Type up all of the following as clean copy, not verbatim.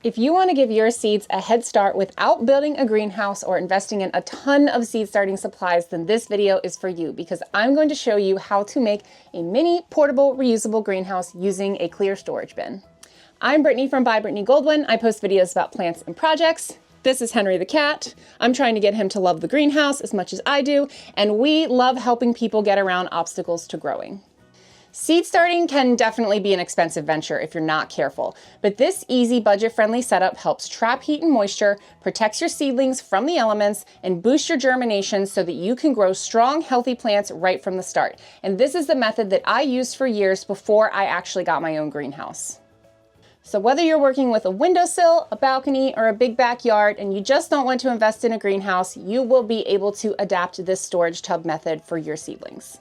If you want to give your seeds a head start without building a greenhouse or investing in a ton of seed starting supplies, then this video is for you, because I'm going to show you how to make a mini portable reusable greenhouse using a clear storage bin. I'm Brittany from By Brittany Goldwyn. I post videos about plants and projects. This is Henry the cat. I'm trying to get him to love the greenhouse as much as I do, and we love helping people get around obstacles to growing. Seed starting can definitely be an expensive venture if you're not careful, but this easy, budget-friendly setup helps trap heat and moisture, protects your seedlings from the elements, and boosts your germination so that you can grow strong, healthy plants right from the start. And this is the method that I used for years before I actually got my own greenhouse. So whether you're working with a windowsill, a balcony, or a big backyard, and you just don't want to invest in a greenhouse, you will be able to adapt this storage tub method for your seedlings.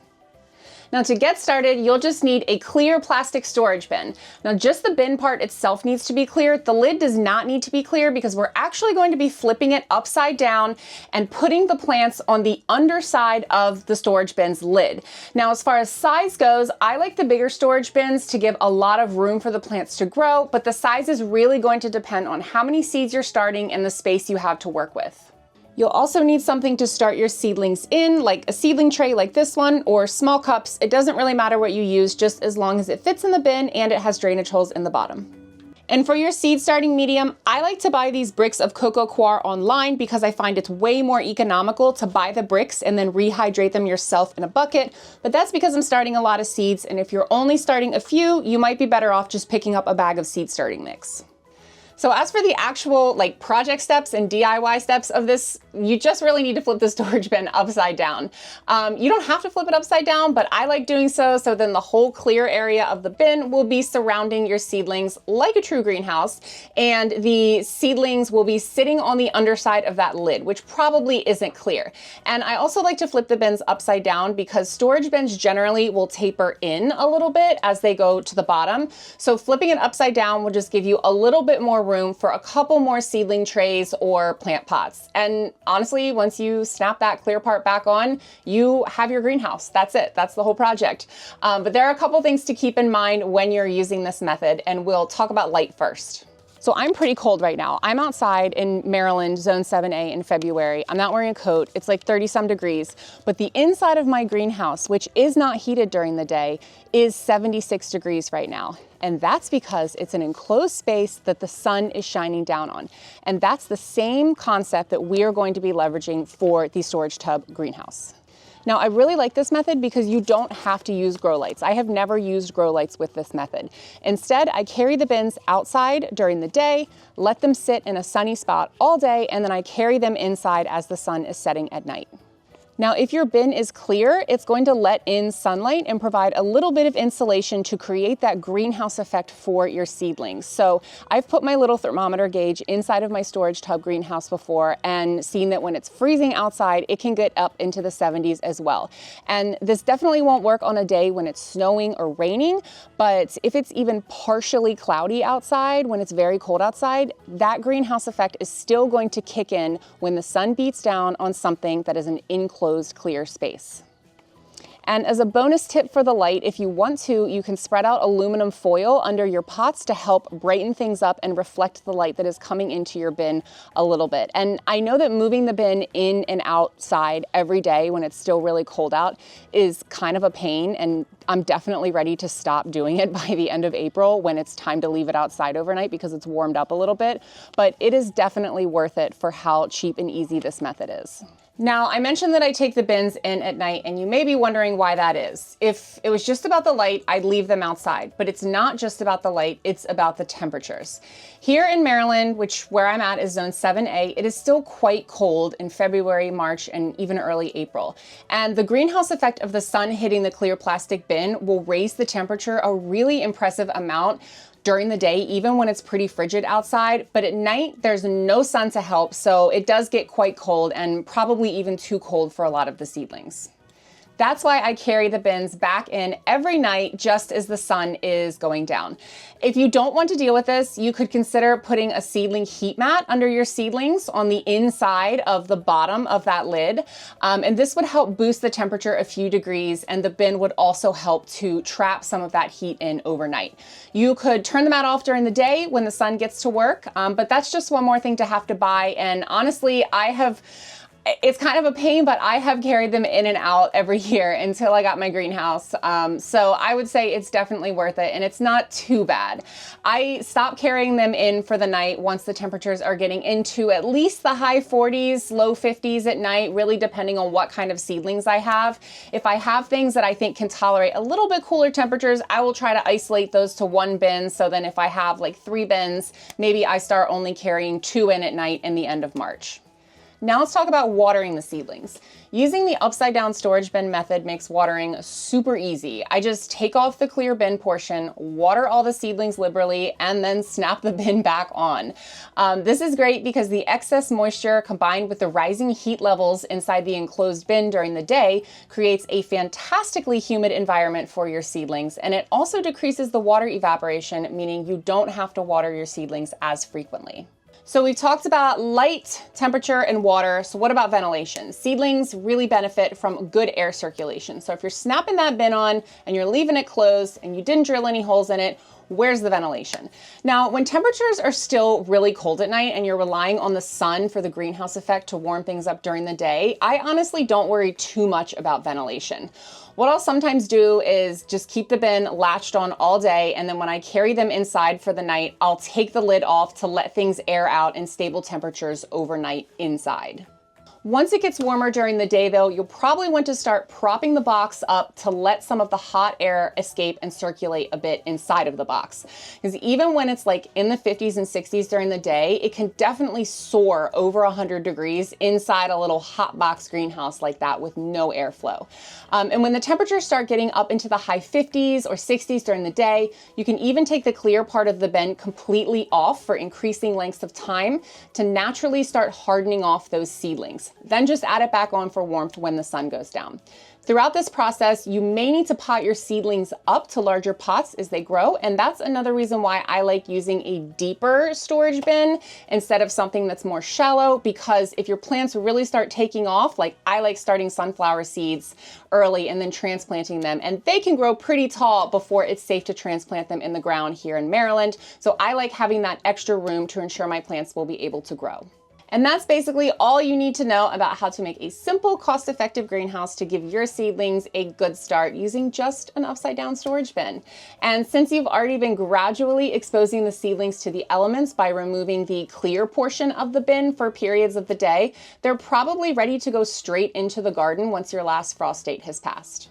Now, to get started, you'll just need a clear plastic storage bin. Now, just the bin part itself needs to be clear. The lid does not need to be clear because we're actually going to be flipping it upside down and putting the plants on the underside of the storage bin's lid. Now, as far as size goes, I like the bigger storage bins to give a lot of room for the plants to grow, but the size is really going to depend on how many seeds you're starting and the space you have to work with. You'll also need something to start your seedlings in, like a seedling tray like this one, or small cups. It doesn't really matter what you use, just as long as it fits in the bin and it has drainage holes in the bottom. And for your seed starting medium, I like to buy these bricks of coco coir online because I find it's way more economical to buy the bricks and then rehydrate them yourself in a bucket. But that's because I'm starting a lot of seeds, and if you're only starting a few, you might be better off just picking up a bag of seed starting mix. So as for the actual project steps and DIY steps of this, you just really need to flip the storage bin upside down. You don't have to flip it upside down, but I like doing so then the whole clear area of the bin will be surrounding your seedlings like a true greenhouse, and the seedlings will be sitting on the underside of that lid, which probably isn't clear. And I also like to flip the bins upside down because storage bins generally will taper in a little bit as they go to the bottom. So flipping it upside down will just give you a little bit more room for a couple more seedling trays or plant pots. And honestly, once you snap that clear part back on, you have your greenhouse. That's it. That's the whole project. But there are a couple things to keep in mind when you're using this method, and we'll talk about light first. So I'm pretty cold right now. I'm outside in Maryland, zone 7A in February. I'm not wearing a coat. It's like 30 some degrees, but the inside of my greenhouse, which is not heated during the day, is 76 degrees right now. And that's because it's an enclosed space that the sun is shining down on. And that's the same concept that we are going to be leveraging for the storage tub greenhouse. Now, I really like this method because you don't have to use grow lights. I have never used grow lights with this method. Instead, I carry the bins outside during the day, let them sit in a sunny spot all day, and then I carry them inside as the sun is setting at night. Now, if your bin is clear, it's going to let in sunlight and provide a little bit of insulation to create that greenhouse effect for your seedlings. So I've put my little thermometer gauge inside of my storage tub greenhouse before and seen that when it's freezing outside, it can get up into the 70s as well. And this definitely won't work on a day when it's snowing or raining, but if it's even partially cloudy outside, when it's very cold outside, that greenhouse effect is still going to kick in when the sun beats down on something that is an enclosed clear space. And as a bonus tip for the light, if you want to, you can spread out aluminum foil under your pots to help brighten things up and reflect the light that is coming into your bin a little bit. And I know that moving the bin in and outside every day when it's still really cold out is kind of a pain, and I'm definitely ready to stop doing it by the end of April when it's time to leave it outside overnight because it's warmed up a little bit. But it is definitely worth it for how cheap and easy this method is. Now, I mentioned that I take the bins in at night, and you may be wondering why that is. If it was just about the light, I'd leave them outside, but it's not just about the light, it's about the temperatures. Here in Maryland, where I'm at is zone 7A, it is still quite cold in February, March, and even early April. And the greenhouse effect of the sun hitting the clear plastic bin will raise the temperature a really impressive amount during the day, even when it's pretty frigid outside. But at night, there's no sun to help, so it does get quite cold and probably even too cold for a lot of the seedlings. That's why I carry the bins back in every night just as the sun is going down. If you don't want to deal with this, you could consider putting a seedling heat mat under your seedlings on the inside of the bottom of that lid. And this would help boost the temperature a few degrees, and the bin would also help to trap some of that heat in overnight. You could turn the mat off during the day when the sun gets to work, but that's just one more thing to have to buy. And honestly, it's kind of a pain, but I have carried them in and out every year until I got my greenhouse. So I would say it's definitely worth it, and it's not too bad. I stop carrying them in for the night once the temperatures are getting into at least the high 40s, low 50s at night, really depending on what kind of seedlings I have. If I have things that I think can tolerate a little bit cooler temperatures, I will try to isolate those to one bin. So then if I have like 3 bins, maybe I start only carrying 2 in at night in the end of March. Now let's talk about watering the seedlings. Using the upside down storage bin method makes watering super easy. I just take off the clear bin portion, water all the seedlings liberally, and then snap the bin back on. This is great because the excess moisture combined with the rising heat levels inside the enclosed bin during the day creates a fantastically humid environment for your seedlings, and it also decreases the water evaporation, meaning you don't have to water your seedlings as frequently. So we've talked about light, temperature, and water. So what about ventilation? Seedlings really benefit from good air circulation. So if you're snapping that bin on and you're leaving it closed and you didn't drill any holes in it, where's the ventilation? Now, when temperatures are still really cold at night and you're relying on the sun for the greenhouse effect to warm things up during the day, I honestly don't worry too much about ventilation. What I'll sometimes do is just keep the bin latched on all day, and then when I carry them inside for the night, I'll take the lid off to let things air out in stable temperatures overnight inside. Once it gets warmer during the day though, you'll probably want to start propping the box up to let some of the hot air escape and circulate a bit inside of the box. Because even when it's like in the 50s and 60s during the day, it can definitely soar over 100 degrees inside a little hot box greenhouse like that with no airflow. And when the temperatures start getting up into the high 50s or 60s during the day, you can even take the clear part of the bin completely off for increasing lengths of time to naturally start hardening off those seedlings. Then just add it back on for warmth when the sun goes down. Throughout this process, you may need to pot your seedlings up to larger pots as they grow, and that's another reason why I like using a deeper storage bin instead of something that's more shallow, because if your plants really start taking off, like I like starting sunflower seeds early and then transplanting them, and they can grow pretty tall before it's safe to transplant them in the ground here in Maryland. So I like having that extra room to ensure my plants will be able to grow. And that's basically all you need to know about how to make a simple, cost-effective greenhouse to give your seedlings a good start using just an upside-down storage bin. And since you've already been gradually exposing the seedlings to the elements by removing the clear portion of the bin for periods of the day, they're probably ready to go straight into the garden once your last frost date has passed.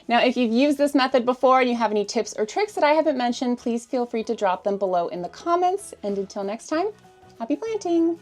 Now, if you've used this method before and you have any tips or tricks that I haven't mentioned, please feel free to drop them below in the comments. And until next time, happy planting!